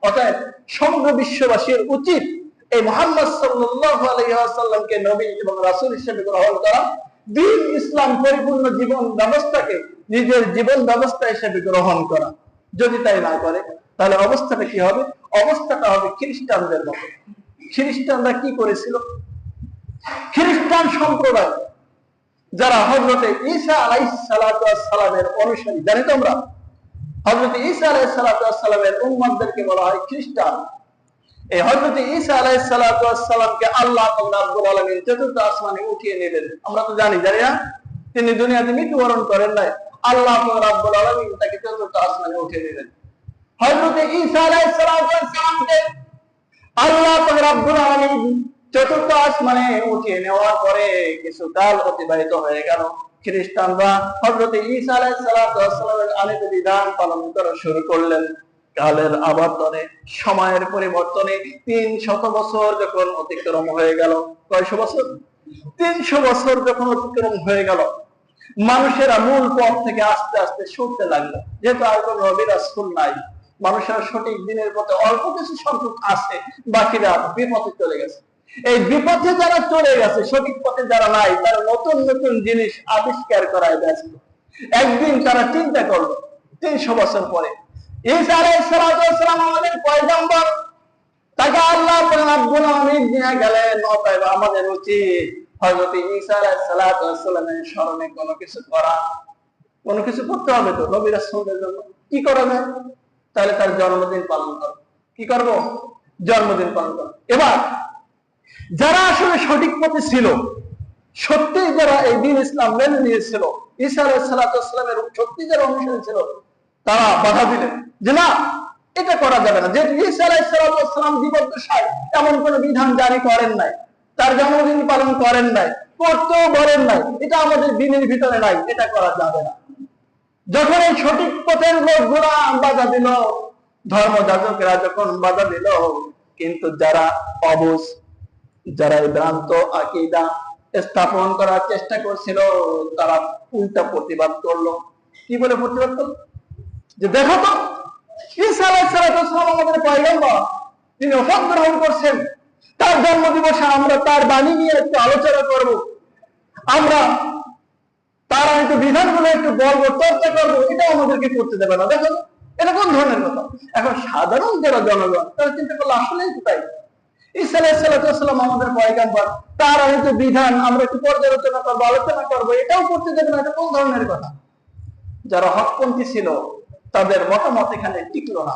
অতএব সমগ্র বিশ্ববাসীর উচিত এই মুহাম্মদ সাল্লাল্লাহু আলাইহি ওয়াসাল্লামকে নবী এবং রাসূল হিসেবে গ্রহণ করা, দ্বীন ইসলাম পরিপূর্ণ জীবন ব্যবস্থাকে নিজের জীবন ব্যবস্থা হিসেবে গ্রহণ করা। যদি তাই না করে তাহলে অবস্থাটা কি হবে? অবস্থাটা হবে খ্রিস্টানদের মতো। খ্রিস্টানরা কি করেছিল? খ্রিস্টান সম্প্রদায় যারা হযরতে ঈসা আলাইহিস সালাতু ওয়াস সালামের অনুসারী, জানি তোমরা হযরতে ঈসা আলাইহিস সালাতু ওয়াস সালামের উম্মতদেরকে বলা হয় খ্রিস্টান। এই হযরতে ঈসা আলাইহিস সালাতু ওয়াস সালামকে আল্লাহ রাব্বুল আলামিন চতুর্থ আসমানে উঠিয়ে নিলেন। আমরা তো জানি না তিনি দুনিয়াতে মৃত্যুবরণ করেন নাই, আল্লাহ রাব্বুল আলামিন তাকে চতুর্থ আসমানে উঠিয়ে নিলেন। হযরতে ঈসা আলাইহিস সালাতু ওয়াস সালামকে আল্লাহ রাব্বুল আলামিন চতুর্থ আসমানে উঠিয়ে নেওয়ার পরে কিছু কাল অতিবাহিত হয়ে গেল। খ্রিস্টানরা হযরতে ঈসা আলাইহিস সালাতু ওয়াস সালামের আনিত বিধান পালন করা শুরু করলেন। কালের আবর্তনে, সময়ের পরিবর্তনে 300 বছর যখন অতিক্রম হয়ে গেল, কয়শো বছর? 300 বছর যখন অতিক্রম হয়ে গেল, মানুষেরা মূল পথ থেকে আস্তে আস্তে সরতে লাগলো। যেহেতু আর কোন নবী রাসূল নাই, মানুষের সঠিক দিনের পথে অল্প কিছু সংখ্যক আছে, বাকিরা বিপথে চলে গেছে। এই বিপথে যারা চলে গেছে, সঠিক পথে যারা নাই, তারা নতুন নতুন জিনিস আবিষ্কার করায় ব্যস্ত। একদিন তারা চিন্তা করলো 300 বছর পরে ঈসা আলাইহিস সালাতু ওয়াস সালাম আমাদের পয়গম্বর, তাকে আল্লাহ রাব্বুল আলামিন নিয়ে গেলেন। অতএব আমাদের উচিত হযরত ঈসা আলাইহিস সালাতু ওয়াস সালামের স্মরণে কোনো কিছু করা, কোনো কিছু করতে হবে তো নবী রাসূলের জন্য। কি করা যায়? তাহলে তার জন্মদিন পালন করো। কি করব? জন্মদিন পালন করো। এবার যারা আসলে সঠিক পথে ছিল, সত্যি যারা এই দ্বীন ইসলাম মেনে নিয়েছিল, ঈসা আলাইহিস সালাতু ওয়াস সালামের সত্যি যারা অনুসারী ছিল, তারা বাধা দিলেন যে না, এটা করা যাবে না। যেহেতু ঈসা আলাইহিস সালাতু ওয়াস সালাম জীবদ্দশায় এমন কোন বিধান জারি করেন নাই, তার জন্মদিন পালন করেন নাই, করতেও বলেন নাই, এটা আমাদের দ্বীনের ভিতরে নাই, এটা করা যাবে না। যখন এই সঠিক পথের লোকগুলা বাধা দিল, ধর্মযাজকেরা যখন বাধা দিল, কিন্তু যারা অবুঝ, যারা এই ভ্রান্ত আকীদা স্থাপন করার চেষ্টা করছিল, তারা উল্টা প্রতিবাদ করলো। কি বলে প্রতিবাদ করলো? যে দেখো তো, ঈসা আলাইহিস সালাতু ওয়াস সালাম আমাদের পয়গম্বর, তিনি ওফাত গ্রহণ করছেন, তার জন্মদিবসে আমরা তার বাণী নিয়ে একটু আলোচনা করব, আমরা তার আনিত বিধানগুলো একটু বলবো, চর্চা করবো, এটা আমাদেরকে করতে দেবে না। দেখো এটা কোন ধরনের কথা? এখন সাধারণ যারা জনগণ, তারা চিন্তা করলো আসলেই তাই, ঈসা আলাইহিস সালাতু ওয়াস সালাম আমাদের পয়গম্বর, তার আনিত বিধান আমরা একটু পর্যালোচনা করবো, আলোচনা করবো, এটাও করতে দেবে না, এটা কোন ধরনের কথা? যারা হকপন্থী ছিল তাদের মতামত এখানে টিকলো না,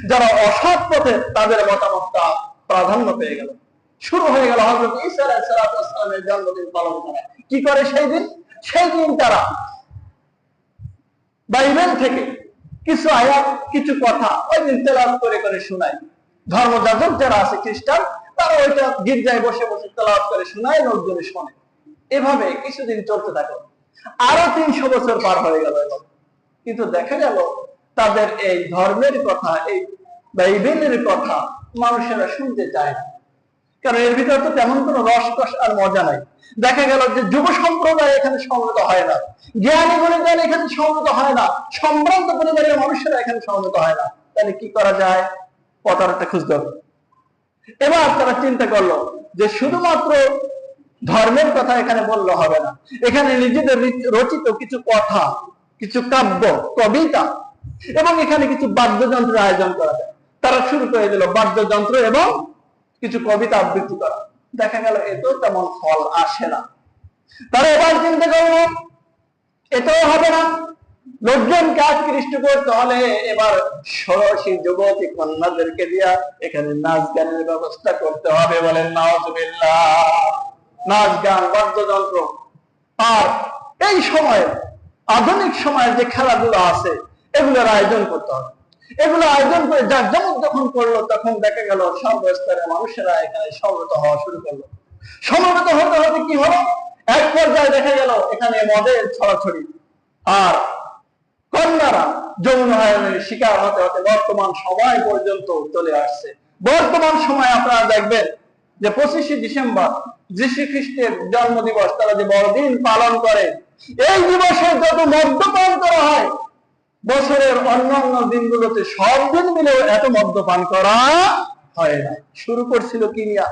যারা অসৎ পথে তাদের মতামতটা প্রাধান্য পেয়ে গেল। শুরু হয়ে গেল হযরত ঈসা আলাইহিস সালাতু ওয়াস সালামের জন্মদিন পালন করা। কি করে সেই দিন? সেই দিন তারা বাইবেল থেকে কিছু আয়াত, কিছু কথা ওই দিন তেলাওয়াত করে করে শোনায়। ধর্মযাজক যারা আছে খ্রিস্টান, তারা ওইটা গির্জায় বসে বসে তেলাওয়াত করে শোনায়, লোকজনে শোনে। এভাবে কিছুদিন চলতে থাকলো। আরো 300 বছর পার হয়ে গেল। কিন্তু দেখা গেল তাদের এই ধর্মের কথা, এই বাইবেলের কথা মানুষেরা শুনতে চায় না, কারণ এর ভিতরে তো তেমন কোনো রসকস আর মজা নাই। দেখা গেল যে যুব সম্প্রদায় এখানে সমবেত হয় না, জ্ঞানী গুণীজন এখানে সমবেত হয় না, সম্ভ্রান্ত পরিবারের মানুষেরা এখানে সমবেত হয় না। তাহলে কি করা যায়? পথটা খুঁজতে হবে। এবার তারা চিন্তা করলো যে শুধুমাত্র ধর্মের কথা এখানে বললে হবে না, এখানে নিজেদের রচিত কিছু কথা, কিছু কাব্য, কবিতা এবং এখানে কিছু বাদ্যযন্ত্রের আয়োজন করা যায়। তারা শুরু করে দিল বাদ্যযন্ত্র এবং কিছু কবিতা আবৃত্তি করা। দেখা গেল এতেও তেমন ফল আসে না। তারা এবার চিন্তা করলো এটাও হবে না, লোকজনকে আকৃষ্ট করতে হলে এবার ষোড়শী যুবতী কন্যাদেরকে দিয়া এখানে নাচ গানের ব্যবস্থা করতে হবে। বলেন নাউজুবিল্লাহ। নাচ গান, বাদ্যযন্ত্র, আর এই সময়ে আধুনিক সময়ের যে খেলাধুলা আছে এগুলোর আয়োজন করতে হবে। এগুলো আয়োজন করে জাঁকজমক যখন করলো, তখন দেখা গেল সর্বস্তরের মানুষেরা এখানে সমবেত হওয়া শুরু করলো। সমবেত হতে হতে কি হলো, এক পর্যায়ে দেখা গেল এখানে মদের ছড়াছড়ি, আর কন্যারা যৌনায়নের শিকার হতে হতে বর্তমান সময় পর্যন্ত চলে আসছে। বর্তমান সময় আপনারা দেখবেন যে 25শে ডিসেম্বর যীশু খ্রিস্টের জন্মদিবস, তারা যে বড়দিন পালন করে, এই দিবসে যত মদ্যপান করা হয়, বছরের অন্যান্য দিনগুলোতে সব দিন মিলেও এত মদ্যপান করা হয় না। শুরু করছিল কি নিয়া?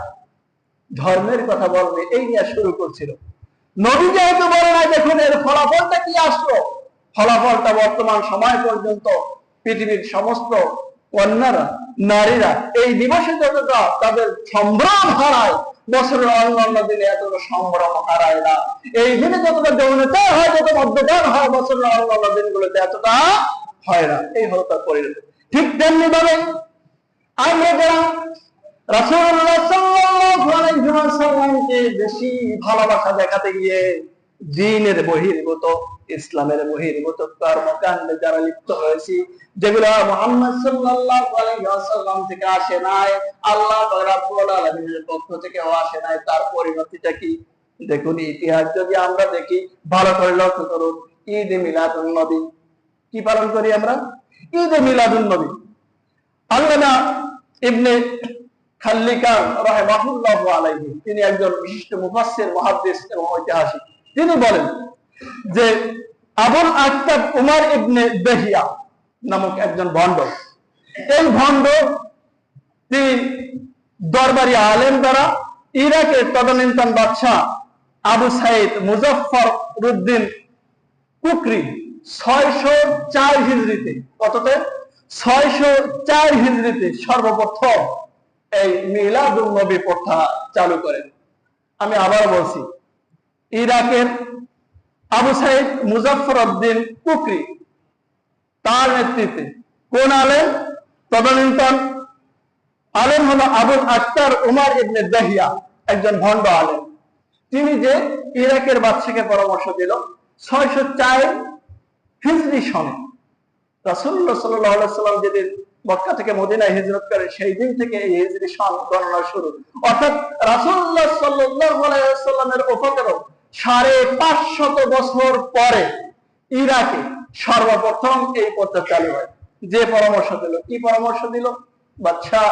ধর্মের কথা বলবে এই নিয়ে শুরু করছিল। নবী যেহেতু বলে না, দেখুন এর ফলাফলটা কি আসলো। ফলাফলটা বর্তমান সময় পর্যন্ত পৃথিবীর সমস্ত কন্যারা, নারীরা এই দিবসে যতটা তাদের সম্ভ্রম হারায়, বছরের অন্যান্য দিনে এতটা সম্ভ্রম হারায় না। এই দিনে যতটা যৌনতা হয়, যত মদ্যপান হয়, বছরের অন্যান্য দিনগুলোতে এতটা হয় না। এই হলো তার পরিণতি। ঠিক তেমনি ভাবে আমরা যারা রাসূলুল্লাহ সাল্লাল্লাহু আলাইহি ওয়াসাল্লামকে বেশি ভালোবাসা দেখাতে গিয়ে দ্বীনের বহির্ভূত, ইসলামের বহির্ভূত কর্মকাণ্ডে যারা লিপ্ত হয়েছি, যেগুলো মুহাম্মদ সাল্লাল্লাহু আলাইহি ওয়াসাল্লাম থেকে আসে নাই, আল্লাহ রাব্বুল আলামিনের পক্ষ থেকে আসে নাই, তার পরিণতিটা কি? দেখুন, ইতিহাস যদি আমরা দেখি, ভালো করে লক্ষ্য করুন। ঈদ এ মিলাদুন নবী কি পালন করি আমরা? ঈদ এ মিলাদুন নবী। আল্লামা ইবনে খাল্লিকান রাহিমাহুল্লাহু আলাইহি, তিনি একজন বিশিষ্ট মুফাসসির, মুহাদ্দিস এবং ঐতিহাসিক। তিনি বলেন যে আবুল আক্তাব উমর ইবনে দহিয়া নামক একজন ভণ্ড, এই ভণ্ড তিনি দরবারি আলেম দ্বারা ইরাকের তদানীন্তন বাদশাহ আবু সাইদ মুজাফফরউদ্দিন কুকরি 604 হিজরিতে, কততে? 604 হিজরিতে সর্বপ্রথম এই মিলাদুন নবী প্রথা চালু করেন। আমি আবার বলছি, ইরাকের আবু সাইদ মুজাফফরউদ্দিন কুকরি, তার নেতৃত্বে কোন আলেম? তদানীন্তন আলেম হলো আবুল আক্তার উমর ইবনে দহিয়া, একজন ভণ্ড আলেম। তিনি যে ইরাকের বাদশাকে পরামর্শ দিল 604 হিজরি সনে, রাসূলুল্লাহ সাল্লাল্লাহু আলাইহি ওয়াসাল্লাম যেদিন মক্কা থেকে মদিনায় হিজরত করে, সেই দিন থেকে এই হিজরি সন গণনা শুরু। অর্থাৎ রাসূলুল্লাহ সাল্লাল্লাহু আলাইহি ওয়াসাল্লামের ওফাতেরও 550 বছর পরে ইরাকে সর্বপ্রথম এই প্রথা চালু হয়। যে পরামর্শ দিল, কি পরামর্শ দিল? বাদশা,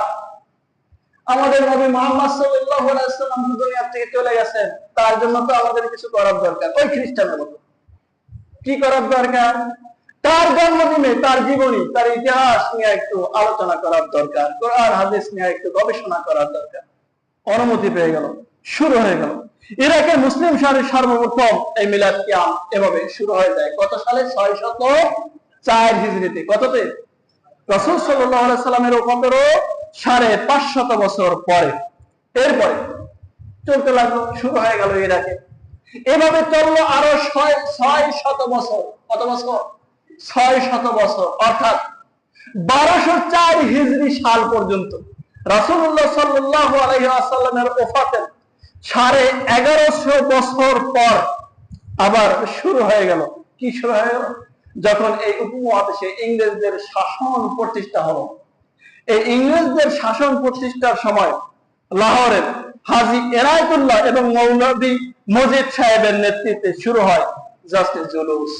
আমাদের নবী মুহাম্মদ সাল্লাল্লাহু আলাইহি ওয়াসাল্লাম দুনিয়া থেকে চলে গেছেন, তার জন্য তো আমাদের কিছু করার দরকার। ওই খ্রিস্টানের মতো কি করার দরকার? তার জন্মদিনে তার জীবনী, তার ইতিহাস নিয়ে একটু আলোচনা করার দরকার, কোরআন হাদিস নিয়ে একটু গবেষণা করার দরকার। অনুমতি পেয়ে গেল, শুরু হয়ে গেল। ইরাকের মুসলিম শহরে সর্বপ্রথম এই মিলাদ কিয়াম এভাবে শুরু হয়ে যায়। কত সালে? 604 হিজরিতে। কততে? রাসূল সাল্লাল্লাহু আলাইহি সাল্লামের ওফাতেরও 550 বছর পরে। এরপরে চলতে লাগলো, শুরু হয়ে গেল ইরাকে। এভাবে চললো আরো 600 বছর। কত বছর? 600 বছর, অর্থাৎ 1204 হিজরি সাল পর্যন্ত। রাসূলুল্লাহ সাল্লাল্লাহু আলাইহি ওয়াসাল্লামের ওফাতের 1150 বছর পর আবার শুরু হয়ে গেল। কি শুরু হয়ে গেল? যখন এই উপমহাদেশে ইংরেজদের শাসন প্রতিষ্ঠা হলো। এই ইংরেজদের শাসন প্রতিষ্ঠার সময় লাহোরের হাজী এনায়েতুল্লাহ এবং মৌলভী মজিদ সাহেবের নেতৃত্বে শুরু হয় জাসনে জুলুস।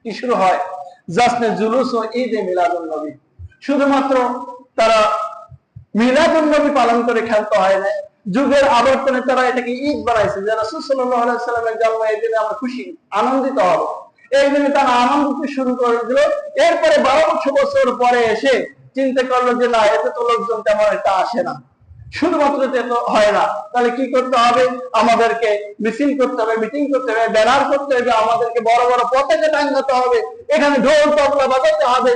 কি শুরু হয়? জাসনে জুলুস ও ঈদ এ মিলাদুন নবী। শুধুমাত্র তারা মিলাদুন নবী পালন করে ক্ষান্ত হয় না, যুগের আবর্তনে তারা এটাকে ঈদ বানাইছে, যে রাসূল সাল্লাল্লাহু আলাইহি ওয়াসাল্লামের জন্ম, এই দিনে আমরা খুশি আনন্দিত হব। এই দিনে তারা আনন্দিত শুরু করে দিল। এরপরে 1200 বছর পরে এসে চিন্তা করলো যে না, এতে তো লোকজন তেমন একটা আসে না, শুধুমাত্র এতে তো হয় না, তাহলে কি করতে হবে? আমাদেরকে মিছিল করতে হবে, মিটিং করতে হবে, ব্যানার করতে হবে, আমাদেরকে বড় বড় পতাকা টাঙাতে হবে, এখানে ঢোল তবলা বাজাতে হবে,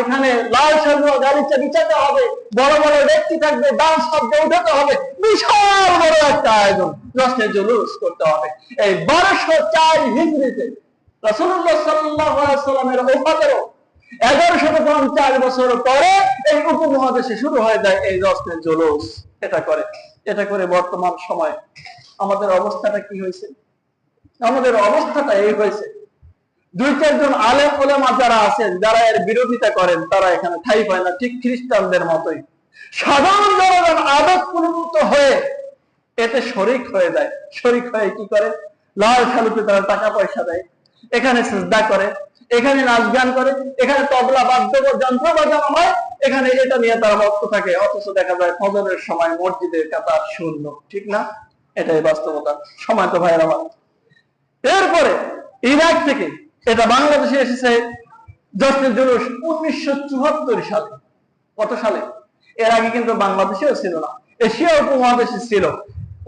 এখানে লাল সাজুয়া গালিচা বিছাতে হবে, বড় বড় ব্যক্তি থাকবে, ডান্স শব্দ উঠাতে হবে, বিশাল বড় একটা আয়োজন, জাসনে জুলুস করতে হবে। এই 1204 হিজরিতে রাসূলুল্লাহ সাল্লাল্লাহু আলাইহি ওয়াসাল্লামের ওফাতেরও 1150 বছর পরে এই উপমহাদেশে শুরু হয়ে যায় এই জাসনে জুলুস। এটা করে বর্তমান সময় আমাদের অবস্থাটা কি হয়েছে? আমাদের অবস্থাটা এই হয়েছে, 2-4 জন আলেম ওলামা যারা আছেন, যারা এর বিরোধিতা করেন, তারা এখানে ঠাঁই পায় না। ঠিক খ্রিস্টানদের মতোই সাধারণ জনগণ আবেগপ্রবণ হয়ে এতে শরীক হয়ে যায়। শরীক হয়ে কি করে? লাল সালুতে তারা টাকা পয়সা দেয়, এখানে সিজদা করে, এখানে নাচ গান করে, এখানে তবলা বাদ্য যন্ত্র বাজানো হয়, এখানে এটা নিয়ে তারা মত্ত থাকে। অথচ দেখা যায় ফজরের সময় মসজিদের কাতার শূন্য। ঠিক না? এটাই বাস্তবতা। সময় তো ভাইয়ের আমার। এরপরে ইরাক থেকে এটা বাংলাদেশে এসেছে জশ্নে জুলুস 1974 সালে। কত সালে? এর আগে কিন্তু বাংলাদেশেও ছিল না, এশিয়া উপমহাদেশে ছিল।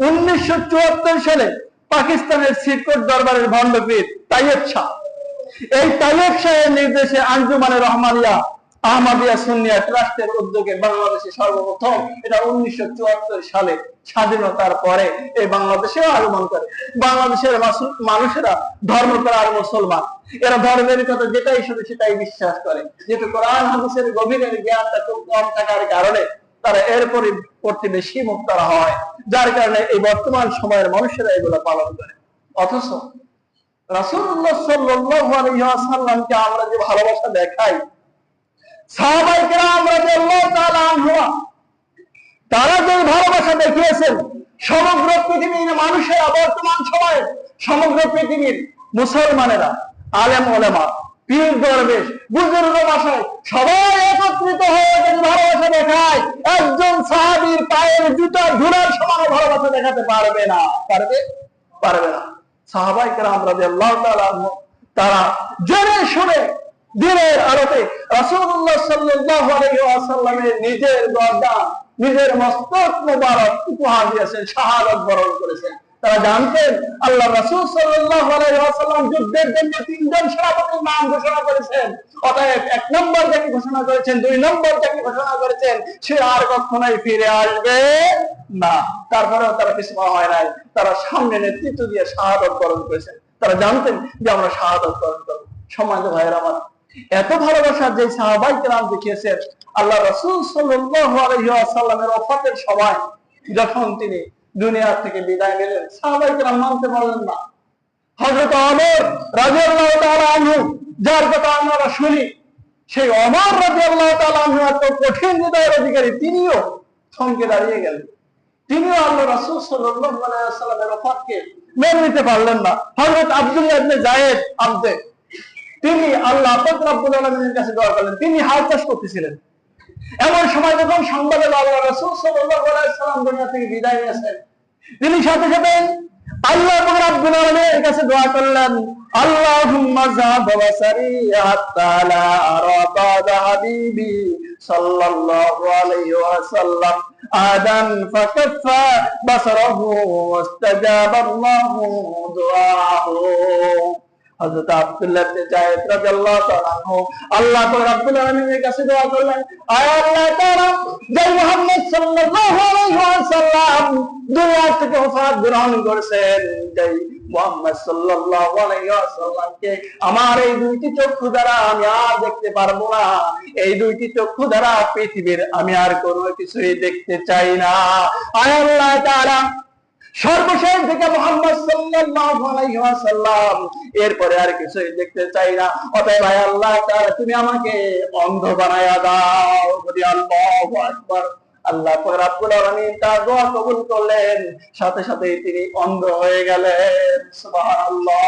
1974 সালে পাকিস্তানের সিরকোট দরবারের ভণ্ডপীর তাইয়েব শাহ, এই তাইয়েব শাহের নির্দেশে আঞ্জুমানে রহমানিয়া আহমদিয়া সুন্নিয়া ট্রাস্টের উদ্যোগে বাংলাদেশে সর্বপ্রথম, এটা 1974 সালে স্বাধীনতার পরে এই বাংলাদেশেও আগমন করে। বাংলাদেশের মানুষেরা ধর্ম করার মুসলমান, এরা ধর্মের কথা যেটাই শুনে সেটাই বিশ্বাস করে, যেহেতু কোরআন হাদিসের গভীরের জ্ঞানটা খুব কম থাকার কারণে তারা এর পরিবর্তে বেশি মুক্তারা হয়, যার কারণে এই বর্তমান সময়ের মানুষেরা এগুলো পালন করে। অথচ রাসূলুল্লাহ সাল্লাল্লাহু আলাইহি ওয়াসাল্লামকে আমরা যে ভালোবাসা দেখাই, সাহাবায়ে কেরাম রাদিয়াল্লাহু তাআলা আনহুম তারা যে ভালোবাসা দেখিয়েছেন, সমগ্র পৃথিবীর মানুষেরা বর্তমান সময়ে সমগ্র পৃথিবীর মুসলমানেরা, আলেম ওলামা, পীর দরবেশ, বুজুর্গ মাসায় সবাই একত্রিত হয়ে যদি ভালোবাসা দেখায়, একজন সাহাবীর পায়ের জুতার ধুলার সমান ভালোবাসা দেখাতে পারবে না। পারবে না। সাহাবায়ে কেরাম রাদিয়াল্লাহু তাআলা আনহুম তারা জেনে শুনে দিনের আলোতে রাসূলুল্লাহ সাল্লাল্লাহু আলাইহি ওয়াসাল্লামের নিজের গর্দান, নিজের মস্তক মুবারক উপহার দিয়েছেন, শাহাদাত বরণ করেছেন। তারা জানতেন আল্লাহ রাসূল সাল্লাল্লাহু আলাইহি ওয়াসাল্লাম যুদ্ধের জন্য 3 জন সেনাপতির নাম ঘোষণা করেছেন। অতএব 1 নম্বর যাকে ঘোষণা করেছেন, 2 নম্বর যাকে ঘোষণা করেছেন, সে আর কখনোই ফিরে আসবে না। তারপরেও তারা পিছপা হয় নাই, তারা সামনে নেতৃত্ব দিয়ে শাহাদাত বরণ করেছেন। তারা জানতেন যে আমরা শাহাদাত বরণ করব। সম্মানিত ভাইয়েরা আমার, এত ভালোবাসা যে সাহাবায়ে কেরাম দেখিয়েছেন, আল্লাহ রাসূল সাল্লাল্লাহু আলাইহি ওয়াসাল্লামের ওফাতের সময় যখন তিনি দুনিয়া থেকে বিদায় নিলেন, সাহাবায়ে কেরাম মানতে পারলেন না। হযরত ওমর রাদিয়াল্লাহু তাআলা আনহু, যার কথা আমরা শুনি, সেই ওমর রাদিয়াল্লাহু তাআলা আনহু এত কঠিন হৃদয়ের অধিকারী, তিনিও থমকে দাঁড়িয়ে গেলেন। তিনিও আল্লাহ রাসূল সাল্লাল্লাহু আলাইহি ওয়াসাল্লামের ওফাতকে মেনে নিতে পারলেন না। হযরত আব্দুল্লাহ ইবনে যায়েদ আবদে, তিনি আল্লাহ পাক রব্বুল আলামিনের কাছে দোয়া করলেন। তিনি হাল চাষ করতেছিলেন। এমন সময় যখন সংবাদ এলো আল্লাহ রাসূল সাল্লাল্লাহু আলাইহি ওয়াসাল্লাম দুনিয়া থেকে বিদায় নিয়েছেন, তিনি সাথে সাথে আল্লাহ পাক রব্বুল আলামিনের কাছে দোয়া করলেন, আল্লাহুম্মা যাব বাসারি হাত্তা লা আরা বাদা হাবিবি সাল্লাল্লাহু আলাইহি ওয়াসাল্লাম আদান ফাকাফা বাসারাহু ওয়াস্তাজাবা আল্লাহু দুআহু। হযরত আব্দুল্লাহ ইবনে যায়েদ রাদিয়াল্লাহু তাআলা আনহু আল্লাহ পাক রব্বুল আলামিনের কাছে দোয়া করলেন, আয় আল্লাহ তাআলা, যে মুহাম্মদ সাল্লাল্লাহু আলাইহি ওয়াসাল্লাম দুনিয়া থেকে ওফাত গ্রহণ করেছেন, যে মুহাম্মদ সাল্লাল্লাহু আলাইহি ওয়াসাল্লামকে আমার এই দুইটি চক্ষু দ্বারা আমি আর দেখতে পারবো না, এই দুইটি চক্ষু দ্বারা পৃথিবীর আমি আর কোনো কিছুই দেখতে চাই না। আয় আল্লাহ তাআলা, সর্বশেষ থেকে মুহাম্মদ সাল্লাল্লাহু আলাইহি ওয়াসাল্লাম, এরপরে আর কিছুই দেখতে চাই না। অতএব আয় আল্লাহ তাআলা, তুমি আমাকে অন্ধ বানায়া দাও। বলি আল্লাহু আকবার। আল্লাহ পাক রব্বুল আলামিন তার দোয়া কবুল করলেন, সাথে সাথে তিনি অন্ধ হয়ে গেলেন। সুবহানাল্লাহ।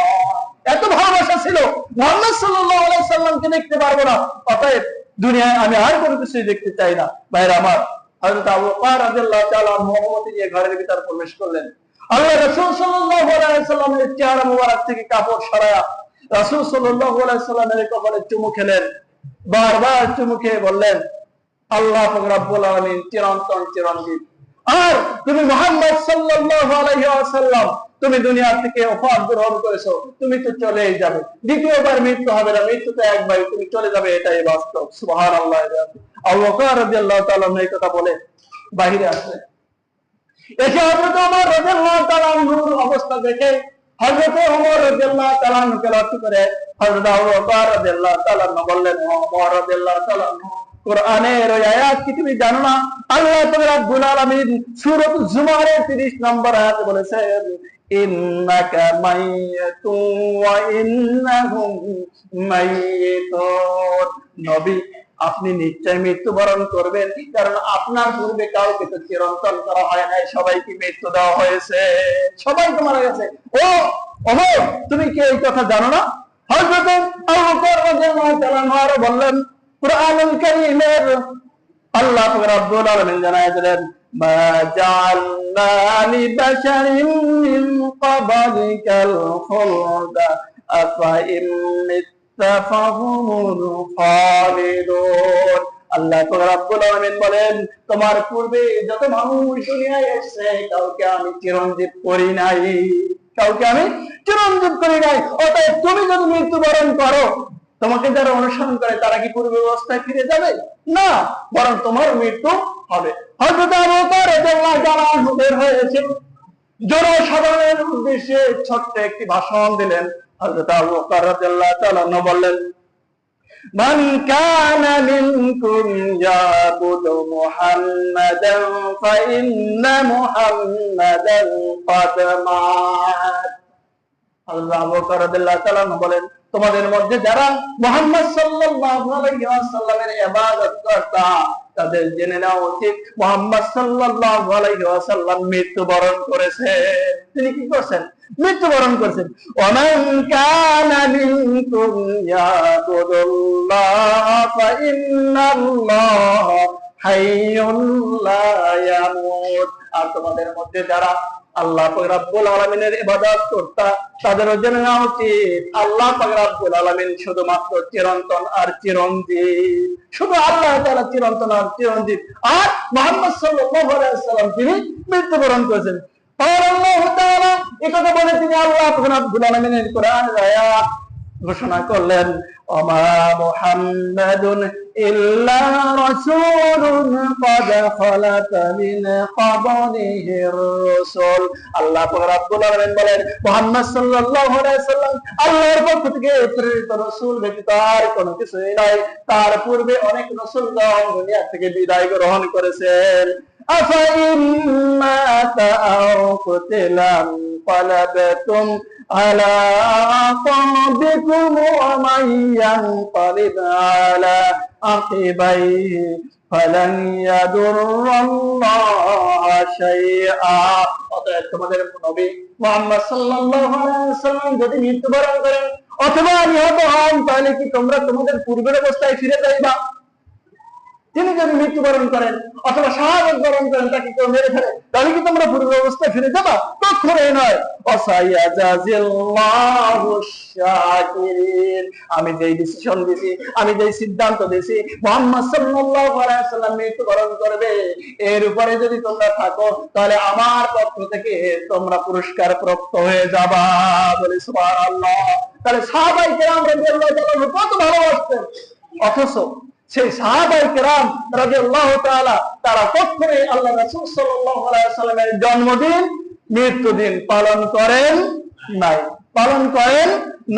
এত ভালোবাসা ছিল, মুহাম্মদ সাল্লাল্লাহু আলাইহি ওয়াসাল্লামকে দেখতে পারবো না, অতএব দুনিয়ায় আমি আর কোনো কিছুই দেখতে চাই না। ভাইরা আমার, হযরত আবু বকর রাদিয়াল্লাহু তাআলা অনুমতি দিয়ে ঘরের ভিতর প্রবেশ করলেন। আল্লাহ রাসূল সাল্লাল্লাহু আলাইহি ওয়াসাল্লামের চেহারা মুবারক থেকে কাপড় সরায়া রাসূল সাল্লাল্লাহু আলাইহি ওয়াসাল্লামের কপালে চুমু খেলেন। বারবার চুমু খেয়ে বললেন, আল্লাহ পাক রব্বুল আলামিন চিরন্তন চিরঞ্জীব, আর তুমি মুহাম্মদ সাল্লাল্লাহু আলাইহি ওয়াসাল্লাম, তুমি দুনিয়া থেকে ওফাত গ্রহণ করেছো, তুমি তো চলেই যাবে, দ্বিতীয়বার মৃত্যু হবে না, মৃত্যু তো একবার, তুমি চলে যাবে, এটাই বাস্তব। সুবহানাল্লাহ। আবু বকর রাদিয়াল্লাহু তাআলা এই কথা বলে বাহিরে আসলেন। এসে হযরত ওমর রাদিয়াল্লাহু তাআলা আনহুর অবস্থা দেখে হযরত ওমর রাদিয়াল্লাহু তাআলা আনহুকে লক্ষ্য করে হযরত আবু বকর রাদিয়াল্লাহু তাআলা বললেন, ওমর রাদিয়াল্লাহু তাআলা, কোরআনের ওই আয়াত কি তুমি জানো না? আল্লাহ রাব্বুল আলামিন সূরা জুমারের 30 নম্বর আয়াতে বলেছেন, ইন্নাকা মাইয়াতুন ওয়া ইন্নাহুম মাইয়াতুন। নবী, আপনি নিশ্চয় মৃত্যুবরণ করবেন, কারণ আপনার পূর্বে কাউকে তো চিরন্তন করা হয় নাই, সবাইকে মৃত্যু দেওয়া হয়েছে, সবাই তো মারা গেছে। ও ওমর, তুমি কি এই কথা জানো না? হযরত আবু বকর রাদিয়াল্লাহু তাআলা আরো বললেন, কুরআনুল কারীমের আল্লাহ রাব্বুল আলামিন জানায় দিলেন, মা জাআলনা লিবাশারিন মিন ক্বাবলিকাল খুলদা আফা ইন ফাহুমুল খালিদুন। আল্লাহ রাব্বুল আলামিন বলেন, তোমার পূর্বে যত মানুষ দুনিয়ায় এসেছে কাউকে আমি চিরঞ্জীব করি নাই, কাউকে আমি চিরঞ্জীব করি নাই। অতএব তুমি যদি মৃত্যুবরণ করো, তোমাকে যারা অনুসরণ করে তারা কি পূর্বে অবস্থায় ফিরে যাবে? না, বরং তোমার মৃত্যু হবে। হযরত আবু বকর রাদিয়াল্লাহু আনহু বের হয়েছে, জনসাধারণের উদ্দেশ্যে ছোট্ট একটি ভাষণ দিলেন। হযরত আবু বকর রাদিয়াল্লাহু তাআলা বললেন, মান কানা মিনকুম ইয়াবুদু মুহাম্মাদান ফাইন্না মুহাম্মাদান ক্বাদ মাত। হযরত আবু বকর রাদিয়াল্লাহু তাআলা বলেন, তোমাদের মধ্যে যারা মুহাম্মদ সাল্লাল্লাহু আলাইহি ওয়াসাল্লামের ইবাদত করতা তাদের জেনে নেওয়া উচিত মুহাম্মদ সাল্লাল্লাহু আলাইহি ওয়াসাল্লাম মৃত্যুবরণ করেছেন। তিনি কি করেছেন? মৃত্যুবরণ করেছেন। ওয়ামান কানা মিনকুম ইয়াবুদুল্লাহ ফাইন্নাল্লাহ হাইয়ুন লা ইয়ামুত। আর তোমাদের মধ্যে যারা আল্লাহ পাক রব্বুল আলামিনের ইবাদত করতা তাদেরও জেনে নেওয়া উচিত আল্লাহ পাক রব্বুল আলামিন শুধুমাত্র চিরন্তন আর চিরঞ্জীব। শুধু আল্লাহ তাআলা চিরন্তন আর চিরঞ্জীব। আর মুহাম্মদ সাল্লাল্লাহু আলাইহি ওয়াসাল্লাম তিনি মৃত্যুবরণ করেছেন। আল্লাহ তাআলা এই কথা বলে তিনি আল্লাহ পাক রব্বুল আলামিনের কোরআনের আয়াত ঘোষণা করলেন, ওমা মুহাম্মাদুন ইল্লা রাসূলুন ক্বাদ খালাত মিন ক্বাবলিহির রাসূল। আল্লাহ পাক রব্বুল আলামিন বলেন, মুহাম্মদ সাল্লাল্লাহু আলাইহি ওয়াসাল্লাম আল্লাহর পক্ষ থেকে প্রেরিত রাসূল ব্যতীত আর কোনো কিছুই নাই। তার পূর্বে অনেক রাসূলগণ দুনিয়া থেকে বিদায় গ্রহণ করেছেন। আফা ইম্মা তাআও কুতিলাম ফালাবতুম আলা আকাবিকুম ওয়া মান ইয়ানকালিব আলা আকিবাইহি ফালান ইয়াদুররাল্লাহা শাইআ। অতএব তোমাদের নবী মুহাম্মদ সাল্লাল্লাহু আলাইহি ওয়াসাল্লাম যদি মৃত্যুবরণ করেন অথবা নিহত হন তাহলে কি তোমরা তোমাদের পূর্বের অবস্থায় ফিরে যাইবা? তিনি যদি মৃত্যুবরণ করেন অথবা শাহাদাত বরণ করেন, তাকে কেউ মেরে ফেলে, তাহলে কি তোমরা পূর্ব অবস্থায় ফিরে যাবা? কখনোই নয়। আমি যেই ডিসিশন দিছি, আমি যেই সিদ্ধান্ত দিছি মুহাম্মদ সাল্লাল্লাহু আলাইহি ওয়াসাল্লাম মৃত্যুবরণ করবে, এর উপরে যদি তোমরা থাকো তাহলে আমার পক্ষ থেকে তোমরা পুরস্কার প্রাপ্ত হয়ে যাবা। বলে সুবহানাল্লাহ। তাহলে সাহাবায়ে কেরাম রাদিয়াল্লাহু তাআলা কত ভালোবাসতেন, অথচ সেই সাহাবায়ে কেরাম রাদিয়াল্লাহু তাআলা তারা কখনোই আল্লাহ রাসূল সাল্লাল্লাহু আলাইহি ওয়াসাল্লামের জন্মদিন মৃত্যুদিন পালন করেন নাই, পালন করেন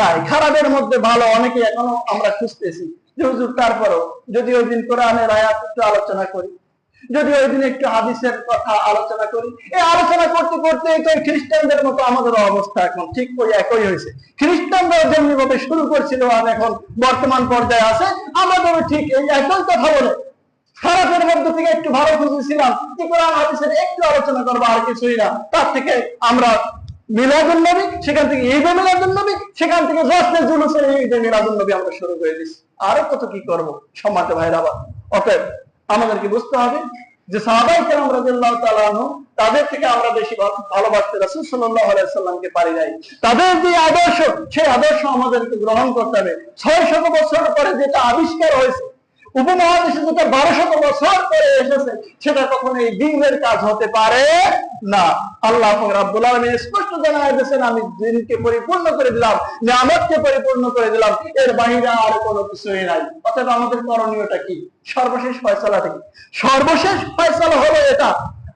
নাই। খারাপের মধ্যে ভালো অনেকে এখনো আমরা খুঁজতেছি যে হুজুর তারপরও যদি ওই দিন কোরআনের আয়াত একটু আলোচনা করি, যদি ওই দিন একটু হাদিসের কথা আলোচনা করি। এই আলোচনা করতে করতে তো খ্রিস্টানদের মতো আমাদের অবস্থা এখন ঠিক ওই একই হয়েছে। খ্রিস্টানরা যেমনি ভাবে শুরু করছিল আর এখন বর্তমান পর্যায়ে আছে, আমাদেরও ঠিক এই একই কথা বলে খারাপের মধ্যে থেকে একটু ভালো খুঁজেছিলাম যে কোরআন হাদিসের একটু আলোচনা করবো, আর কিছুই না। তার থেকে আমরা মিলাদুন নবী, সেখান থেকে ঈদে মিলাদুন নবী, সেখান থেকে জশ্নে জুলুসের ঈদে মিলাদুন নবী আমরা শুরু করে দিচ্ছি। আরো কত কি করবো সম্মানিত ভাইরা। অতএব আমাদেরকে বুঝতে হবে যে সাহাবায়ে কেরাম রাদিয়াল্লাহু তাআলা আনহু তাদের থেকে আমরা বেশি ভালোবাসতে রাসূল সাল্লাল্লাহু আলাইহি ওয়াসাল্লামকে পারি নাই। তাদের যে আদর্শ, সেই আদর্শ আমাদেরকে গ্রহণ করতে হবে। 600 বছর পরে যেটা আবিষ্কার হয়েছে, উপমহাদেশে যেটা 1200 বছর পরে এসেছে, সেটা কখনো এই দিনের কাজ হতে পারে না। আল্লাহ পাক রব্বুল আলামিন স্পষ্ট জানায় দিয়েছেন, আমি দিনকে পরিপূর্ণ করে দিলাম, নিয়ামতকে পরিপূর্ণ করে দিলাম, এর বাইরে আর কোনো কিছুই নাই। অতএব আমাদের করণীয়টা কি? সর্বশেষ ফয়সালাটা কি? সর্বশেষ ফয়সালা হলো এটা,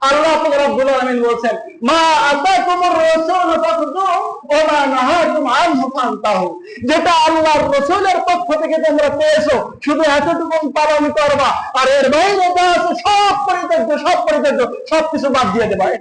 আল্লাহ পাক রব্বুল আলামিন বলেন, মা আতাকুমুর রাসূল ফাখুযুহু ওয়া মা নাহাকুম আনহু ফান্তাহু। যেটা আল্লাহর রাসূলের পক্ষ থেকে তোমরা পেয়েছো শুধু এতটুকু পালন করবা, আর এর বাইরে যা আছে সব পরিত্যাজ্য, সব পরিত্যাজ্য, সবকিছু বাদ দিয়ে দেবা।